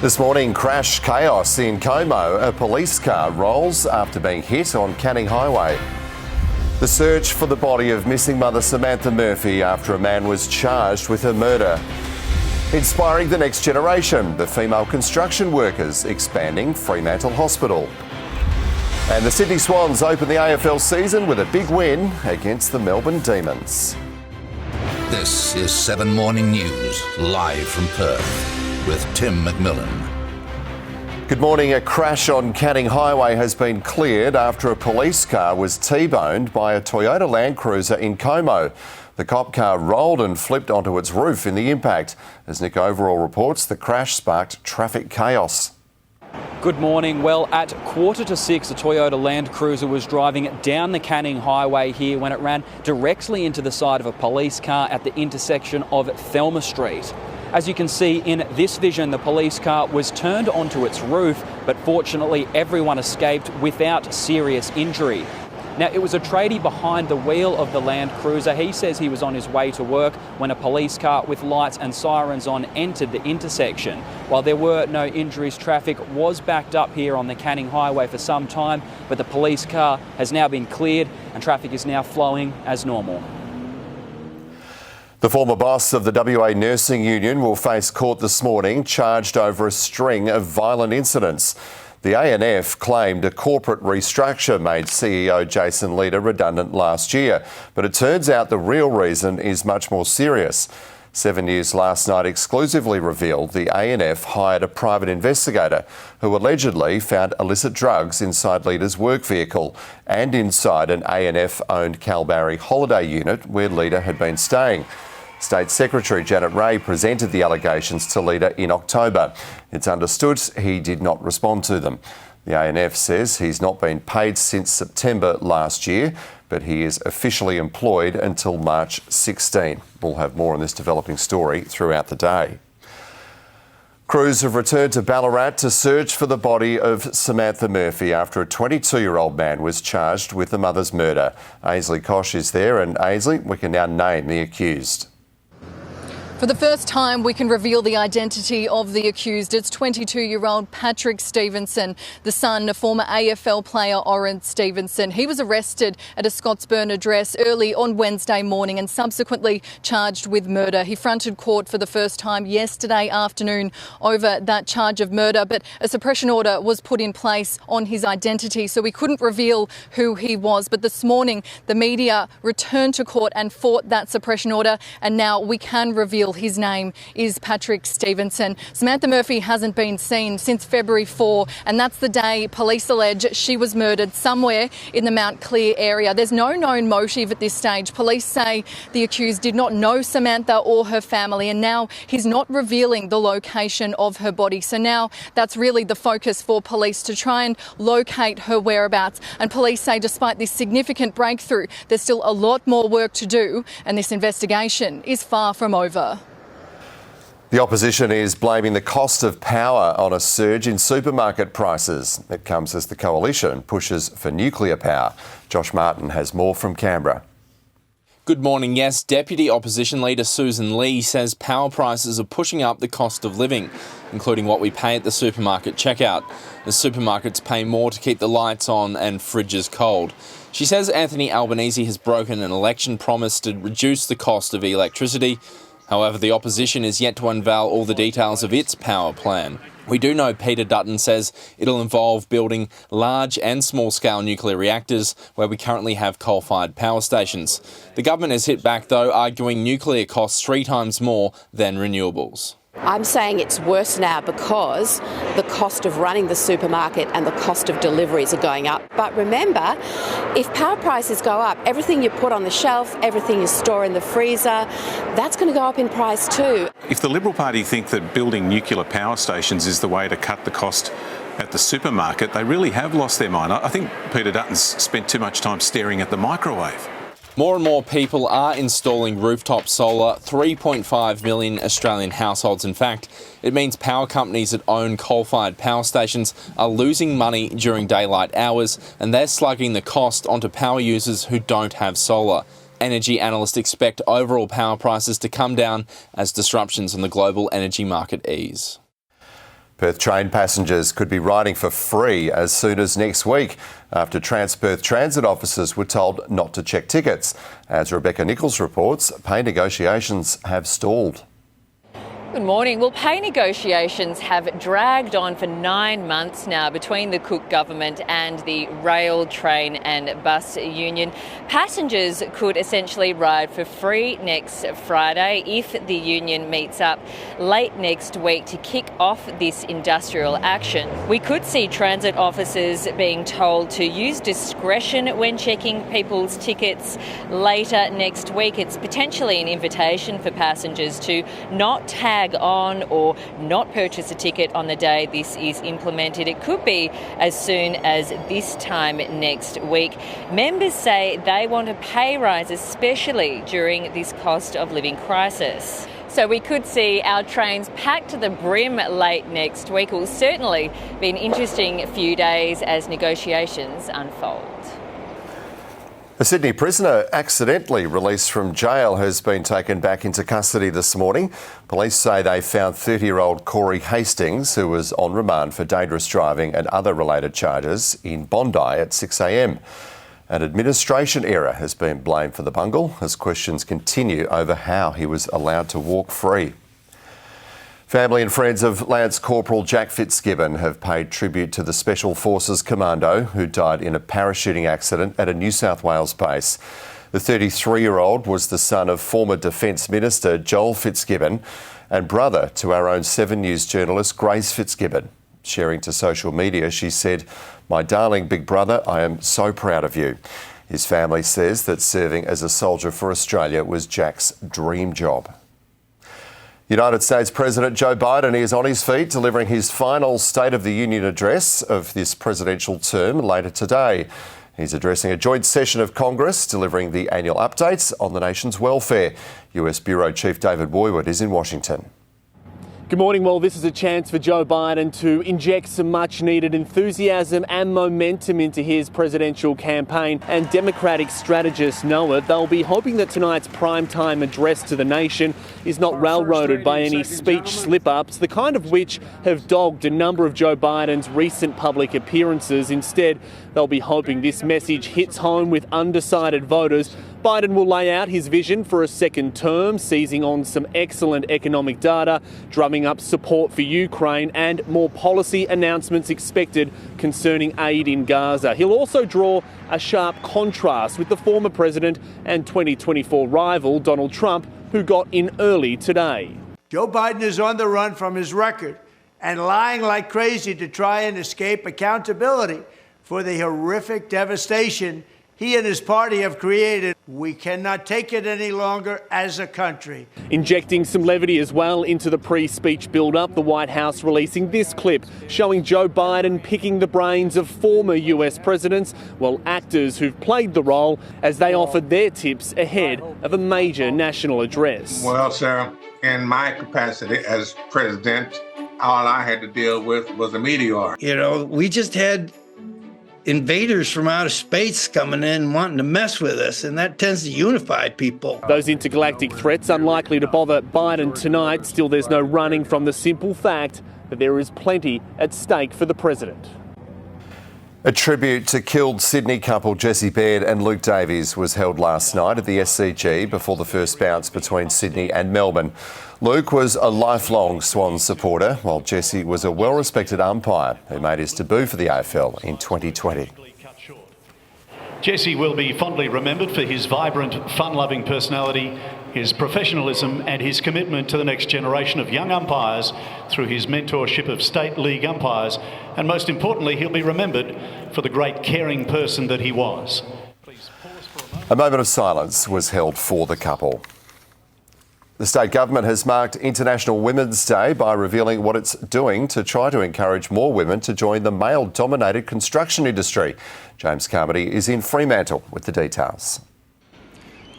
This morning, crash chaos in Como. A police car rolls after being hit on Canning Highway. The search for the body of missing mother Samantha Murphy after a man was charged with her murder. Inspiring the next generation, the female construction workers expanding Fremantle Hospital. And the Sydney Swans open the AFL season with a big win against the Melbourne Demons. This is 7 Morning News, live from Perth, with Tim McMillan. Good morning. A crash on Canning Highway has been cleared after a police car was T-boned by a Toyota Land Cruiser in Como. The cop car rolled and flipped onto its roof in the impact. As Nick Overall reports, the crash sparked traffic chaos. Good morning. Well, at 5:45, a Toyota Land Cruiser was driving down the Canning Highway here when it ran directly into the side of a police car at the intersection of Thelma Street. As you can see in this vision, the police car was turned onto its roof, but fortunately everyone escaped without serious injury. Now, it was a tradie behind the wheel of the Land Cruiser. He says he was on his way to work when a police car with lights and sirens on entered the intersection. While there were no injuries, traffic was backed up here on the Canning Highway for some time, but the police car has now been cleared and traffic is now flowing as normal. The former boss of the WA Nursing Union will face court this morning, charged over a string of violent incidents. The ANF claimed a corporate restructure made CEO Jason Leader redundant last year, but it turns out the real reason is much more serious. 7 News last night exclusively revealed the ANF hired a private investigator who allegedly found illicit drugs inside Leader's work vehicle and inside an ANF-owned Kalbarri holiday unit where Leader had been staying. State Secretary Janet Ray presented the allegations to Leader in October. It's understood he did not respond to them. The ANF says he's not been paid since September last year, but he is officially employed until March 16. We'll have more on this developing story throughout the day. Crews have returned to Ballarat to search for the body of Samantha Murphy after a 22-year-old man was charged with the mother's murder. Ainsley Kosh is there, and Ainsley, we can now name the accused. For the first time, we can reveal the identity of the accused. It's 22-year-old Patrick Stevenson, the son of former AFL player Orrin Stevenson. He was arrested at a Scottsburn address early on Wednesday morning and subsequently charged with murder. He fronted court for the first time yesterday afternoon over that charge of murder, but a suppression order was put in place on his identity, so we couldn't reveal who he was. But this morning, the media returned to court and fought that suppression order, and now we can reveal his name is Patrick Stevenson. Samantha Murphy hasn't been seen since February 4, and that's the day police allege she was murdered somewhere in the Mount Clear area. There's no known motive at this stage. Police say the accused did not know Samantha or her family, and now he's not revealing the location of her body. So now that's really the focus for police, to try and locate her whereabouts. And police say despite this significant breakthrough, there's still a lot more work to do, and this investigation is far from over. The opposition is blaming the cost of power on a surge in supermarket prices. It comes as the coalition pushes for nuclear power. Josh Martin has more from Canberra. Good morning. Yes, Deputy Opposition Leader Susan Lee says power prices are pushing up the cost of living, including what we pay at the supermarket checkout. The supermarkets pay more to keep the lights on and fridges cold. She says Anthony Albanese has broken an election promise to reduce the cost of electricity. However, the opposition is yet to unveil all the details of its power plan. We do know Peter Dutton says it'll involve building large and small-scale nuclear reactors where we currently have coal-fired power stations. The government has hit back, though, arguing nuclear costs 3 times more than renewables. I'm saying it's worse now because the cost of running the supermarket and the cost of deliveries are going up. But remember, if power prices go up, everything you put on the shelf, everything you store in the freezer, that's going to go up in price too. If the Liberal Party think that building nuclear power stations is the way to cut the cost at the supermarket, they really have lost their mind. I think Peter Dutton's spent too much time staring at the microwave. More and more people are installing rooftop solar, 3.5 million Australian households. In fact, it means power companies that own coal-fired power stations are losing money during daylight hours, and they're slugging the cost onto power users who don't have solar. Energy analysts expect overall power prices to come down as disruptions in the global energy market ease. Perth train passengers could be riding for free as soon as next week after Transperth transit officers were told not to check tickets. As Rebecca Nichols reports, pay negotiations have stalled. Good morning. Well, pay negotiations have dragged on for 9 months now between the Cook government and the rail, train and bus union. Passengers could essentially ride for free next Friday if the union meets up late next week to kick off this industrial action. We could see transit officers being told to use discretion when checking people's tickets later next week. It's potentially an invitation for passengers to not tag on or not purchase a ticket on the day this is implemented. It could be as soon as this time next week. Members say they want a pay rise, especially during this cost of living crisis. So we could see our trains packed to the brim late next week. It will certainly be an interesting few days as negotiations unfold. A Sydney prisoner accidentally released from jail has been taken back into custody this morning. Police say they found 30-year-old Corey Hastings, who was on remand for dangerous driving and other related charges, in Bondi at 6 a.m. An administration error has been blamed for the bungle as questions continue over how he was allowed to walk free. Family and friends of Lance Corporal Jack Fitzgibbon have paid tribute to the Special Forces Commando who died in a parachuting accident at a New South Wales base. The 33-year-old was the son of former Defence Minister Joel Fitzgibbon and brother to our own 7 News journalist Grace Fitzgibbon. Sharing to social media, she said, "My darling big brother, I am so proud of you." His family says that serving as a soldier for Australia was Jack's dream job. United States President Joe Biden is on his feet, delivering his final State of the Union address of this presidential term later today. He's addressing a joint session of Congress, delivering the annual updates on the nation's welfare. US Bureau Chief David Woiwod is in Washington. Good morning. Well, this is a chance for Joe Biden to inject some much-needed enthusiasm and momentum into his presidential campaign, and Democratic strategists know it. They'll be hoping that tonight's primetime address to the nation is not railroaded by any speech slip-ups, the kind of which have dogged a number of Joe Biden's recent public appearances. Instead, they'll be hoping this message hits home with undecided voters. Biden will lay out his vision for a second term, seizing on some excellent economic data, drumming up support for Ukraine, and more policy announcements expected concerning aid in Gaza. He'll also draw a sharp contrast with the former president and 2024 rival Donald Trump, who got in early today. Joe Biden is on the run from his record and lying like crazy to try and escape accountability for the horrific devastation he and his party have created. We cannot take it any longer as a country. Injecting some levity as well into the pre-speech build-up, the White House releasing this clip showing Joe Biden picking the brains of former US presidents, while actors who've played the role as they offered their tips ahead of a major national address. Well, Sarah, in my capacity as president, all I had to deal with was a meteor. You know, we just had invaders from outer space coming in wanting to mess with us, and that tends to unify people. Those intergalactic threats unlikely to bother Biden tonight. Still, there's no running from the simple fact that there is plenty at stake for the president. A tribute to killed Sydney couple Jessie Baird and Luke Davies was held last night at the SCG before the first bounce between Sydney and Melbourne. Luke was a lifelong Swans supporter, while Jessie was a well-respected umpire who made his debut for the AFL in 2020. Jessie will be fondly remembered for his vibrant, fun-loving personality, his professionalism and his commitment to the next generation of young umpires through his mentorship of State League umpires. And most importantly, he'll be remembered for the great caring person that he was. A moment of silence was held for the couple. The state government has marked International Women's Day by revealing what it's doing to try to encourage more women to join the male-dominated construction industry. James Carmody is in Fremantle with the details.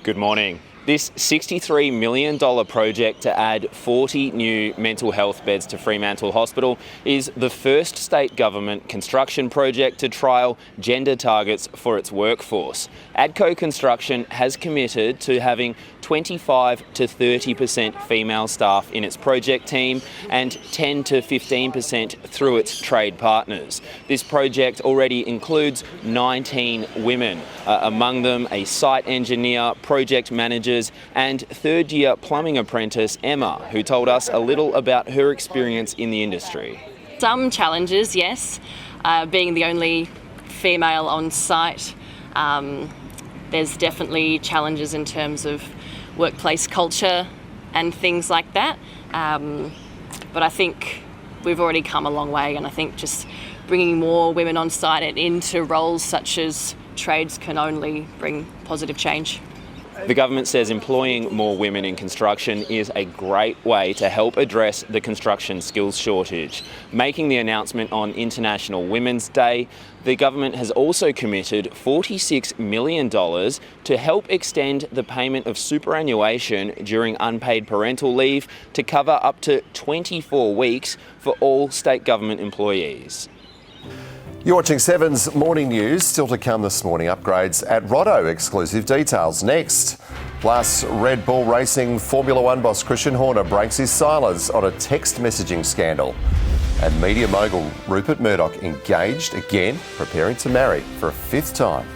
Good morning. This $63 million project to add 40 new mental health beds to Fremantle Hospital is the first state government construction project to trial gender targets for its workforce. ADCO Construction has committed to having 25 to 30% female staff in its project team and 10 to 15% through its trade partners. This project already includes 19 women, among them a site engineer, project managers and third-year plumbing apprentice Emma, who told us a little about her experience in the industry. Some challenges, yes. Being the only female on site, there's definitely challenges in terms of workplace culture and things like that. But I think we've already come a long way, and I think just bringing more women on site and into roles such as trades can only bring positive change. The government says employing more women in construction is a great way to help address the construction skills shortage. Making the announcement on International Women's Day, the government has also committed $46 million to help extend the payment of superannuation during unpaid parental leave to cover up to 24 weeks for all state government employees. You're watching 7's Morning News. Still to come this morning, upgrades at Rotto. Exclusive details next. Plus, Red Bull Racing Formula One boss Christian Horner breaks his silence on a text messaging scandal. And media mogul Rupert Murdoch engaged again, preparing to marry for a fifth time.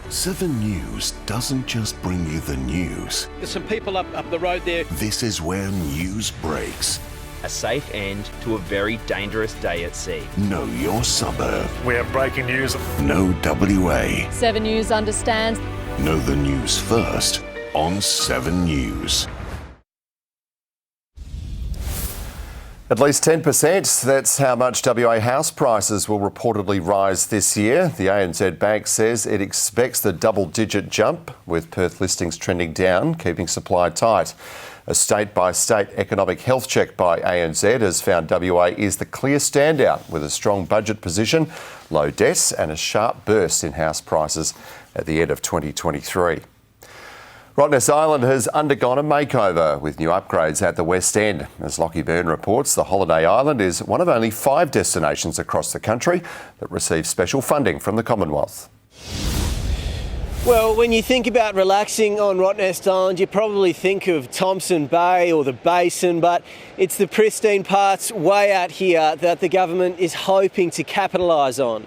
7 News doesn't just bring you the news. There's some people up the road there. This is where news breaks. A safe end to a very dangerous day at sea. Know your suburb. We have breaking news. Know WA. 7 News understands. Know the news first on 7 News. At least 10%, that's how much WA house prices will reportedly rise this year. The ANZ Bank says it expects the double-digit jump, with Perth listings trending down, keeping supply tight. A state-by-state economic health check by ANZ has found WA is the clear standout, with a strong budget position, low debt and a sharp burst in house prices at the end of 2023. Rottnest Island has undergone a makeover with new upgrades at the West End. As Lockie Byrne reports, the holiday island is one of only 5 destinations across the country that receive special funding from the Commonwealth. Well, when you think about relaxing on Rottnest Island, you probably think of Thompson Bay or the Basin, but it's the pristine parts way out here that the government is hoping to capitalise on.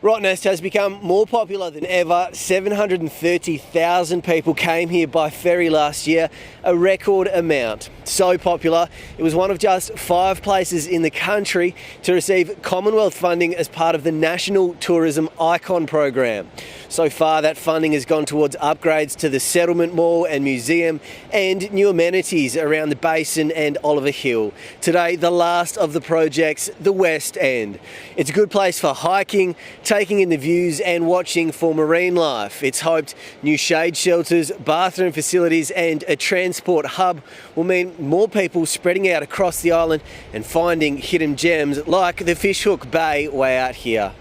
Rottnest has become more popular than ever. 730,000 people came here by ferry last year, a record amount. So popular, it was one of just 5 places in the country to receive Commonwealth funding as part of the National Tourism Icon program. So far, that funding has gone towards upgrades to the Settlement Mall and Museum and new amenities around the Basin and Oliver Hill. Today, the last of the projects, the West End. It's a good place for hiking, taking in the views and watching for marine life. It's hoped new shade shelters, bathroom facilities and a transport hub will mean more people spreading out across the island and finding hidden gems like the Fishhook Bay way out here.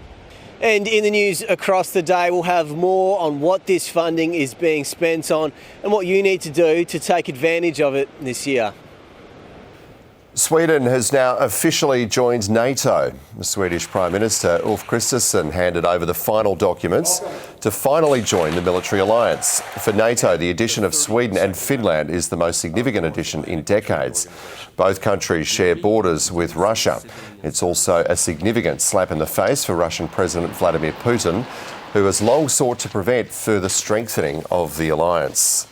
And in the news across the day, we'll have more on what this funding is being spent on and what you need to do to take advantage of it this year. Sweden has now officially joined NATO. The Swedish Prime Minister Ulf Kristersson handed over the final documents to finally join the military alliance. For NATO, the addition of Sweden and Finland is the most significant addition in decades. Both countries share borders with Russia. It's also a significant slap in the face for Russian President Vladimir Putin, who has long sought to prevent further strengthening of the alliance.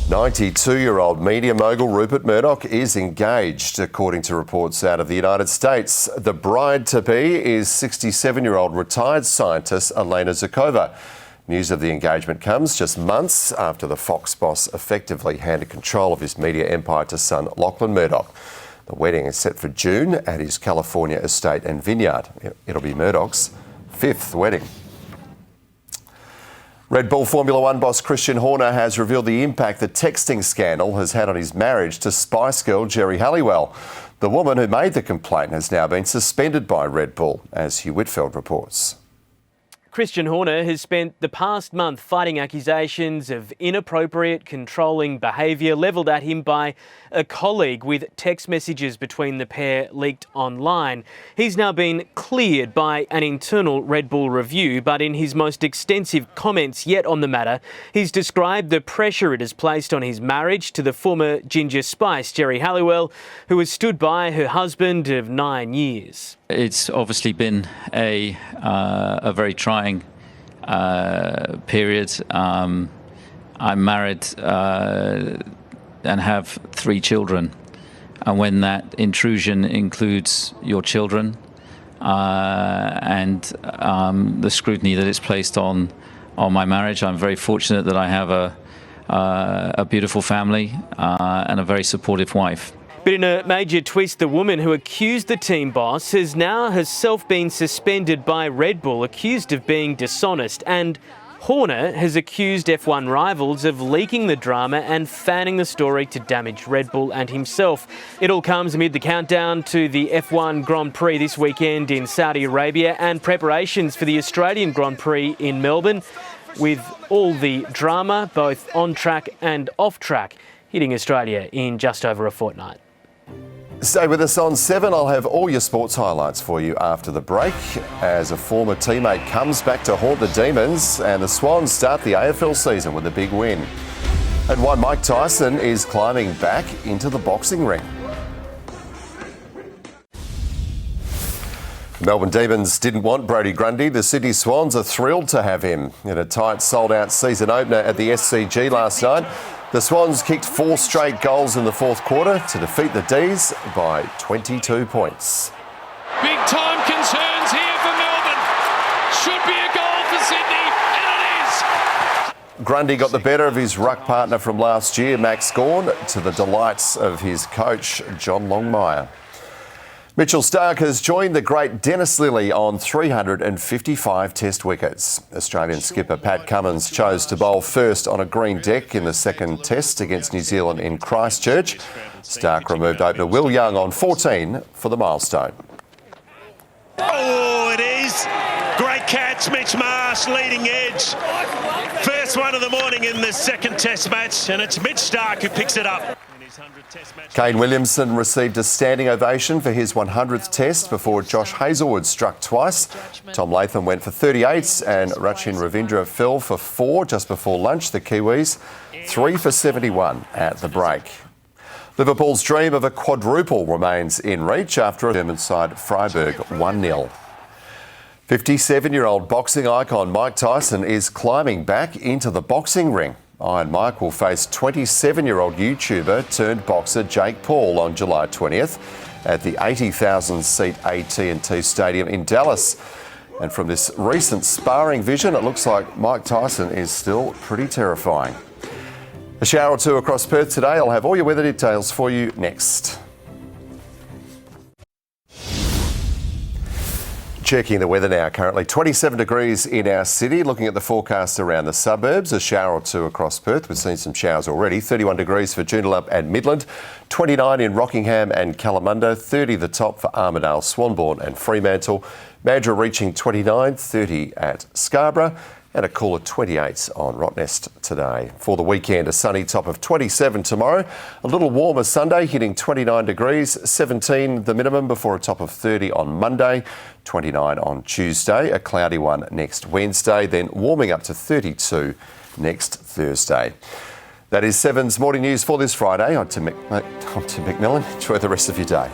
92-year-old media mogul Rupert Murdoch is engaged, according to reports out of the United States. The bride-to-be is 67-year-old retired scientist Elena Zukova. News of the engagement comes just months after the Fox boss effectively handed control of his media empire to son Lachlan Murdoch. The wedding is set for June at his California estate and vineyard. It'll be Murdoch's 5th wedding. Red Bull Formula One boss Christian Horner has revealed the impact the texting scandal has had on his marriage to Spice Girl Geri Halliwell. The woman who made the complaint has now been suspended by Red Bull, as Hugh Whitfield reports. Christian Horner has spent the past month fighting accusations of inappropriate, controlling behaviour levelled at him by a colleague, with text messages between the pair leaked online. He's now been cleared by an internal Red Bull review, but in his most extensive comments yet on the matter, he's described the pressure it has placed on his marriage to the former Ginger Spice, Jerry Halliwell, who has stood by her husband of 9 years. It's obviously been a very trying period. I'm married and have 3 children. And when that intrusion includes your children and the scrutiny that it's placed on my marriage, I'm very fortunate that I have a beautiful family and a very supportive wife. But in a major twist, the woman who accused the team boss has now herself been suspended by Red Bull, accused of being dishonest, and Horner has accused F1 rivals of leaking the drama and fanning the story to damage Red Bull and himself. It all comes amid the countdown to the F1 Grand Prix this weekend in Saudi Arabia and preparations for the Australian Grand Prix in Melbourne, with all the drama, both on track and off track, hitting Australia in just over a fortnight. Stay with us on 7. I'll have all your sports highlights for you after the break, as a former teammate comes back to haunt the Demons and the Swans start the AFL season with a big win. And why Mike Tyson is climbing back into the boxing ring. Melbourne Demons didn't want Brodie Grundy. The Sydney Swans are thrilled to have him. In a tight, sold-out season opener at the SCG last night, the Swans kicked 4 straight goals in the fourth quarter to defeat the D's by 22 points. Big time concerns here for Melbourne. Should be a goal for Sydney, and it is. Grundy got the better of his ruck partner from last year, Max Gawn, to the delights of his coach, John Longmire. Mitchell Starc has joined the great Dennis Lilly on 355 test wickets. Australian skipper Pat Cummins chose to bowl first on a green deck in the second test against New Zealand in Christchurch. Starc removed opener Will Young on 14 for the milestone. Oh, it is. Great catch, Mitch Marsh, leading edge. First one of the morning in the second test match, and it's Mitch Starc who picks it up. Kane Williamson received a standing ovation for his 100th test before Josh Hazlewood struck twice. Tom Latham went for 38 and Rachin Ravindra fell for 4 just before lunch. The Kiwis 3 for 71 at the break. Liverpool's dream of a quadruple remains in reach after a German side Freiburg 1-0. 57-year-old boxing icon Mike Tyson is climbing back into the boxing ring. Iron Mike will face 27-year-old YouTuber turned boxer Jake Paul on July 20th at the 80,000-seat AT&T Stadium in Dallas. And from this recent sparring vision, it looks like Mike Tyson is still pretty terrifying. A shower or two across Perth today. I'll have all your weather details for you next. Checking the weather now. Currently 27 degrees in our city. Looking at the forecast around the suburbs, a shower or two across Perth. We've seen some showers already. 31 degrees for Joondalup and Midland, 29 in Rockingham and Kalamunda, 30 the top for Armidale, Swanbourne and Fremantle. Mandurah reaching 29, 30 at Scarborough, and a cooler 28 on Rottnest today. For the weekend, a sunny top of 27 tomorrow. A little warmer Sunday, hitting 29 degrees, 17 the minimum before a top of 30 on Monday, 29 on Tuesday, a cloudy one next Wednesday, then warming up to 32 next Thursday. That is 7's Morning News for this Friday. I'm Tim McMillan. Enjoy the rest of your day.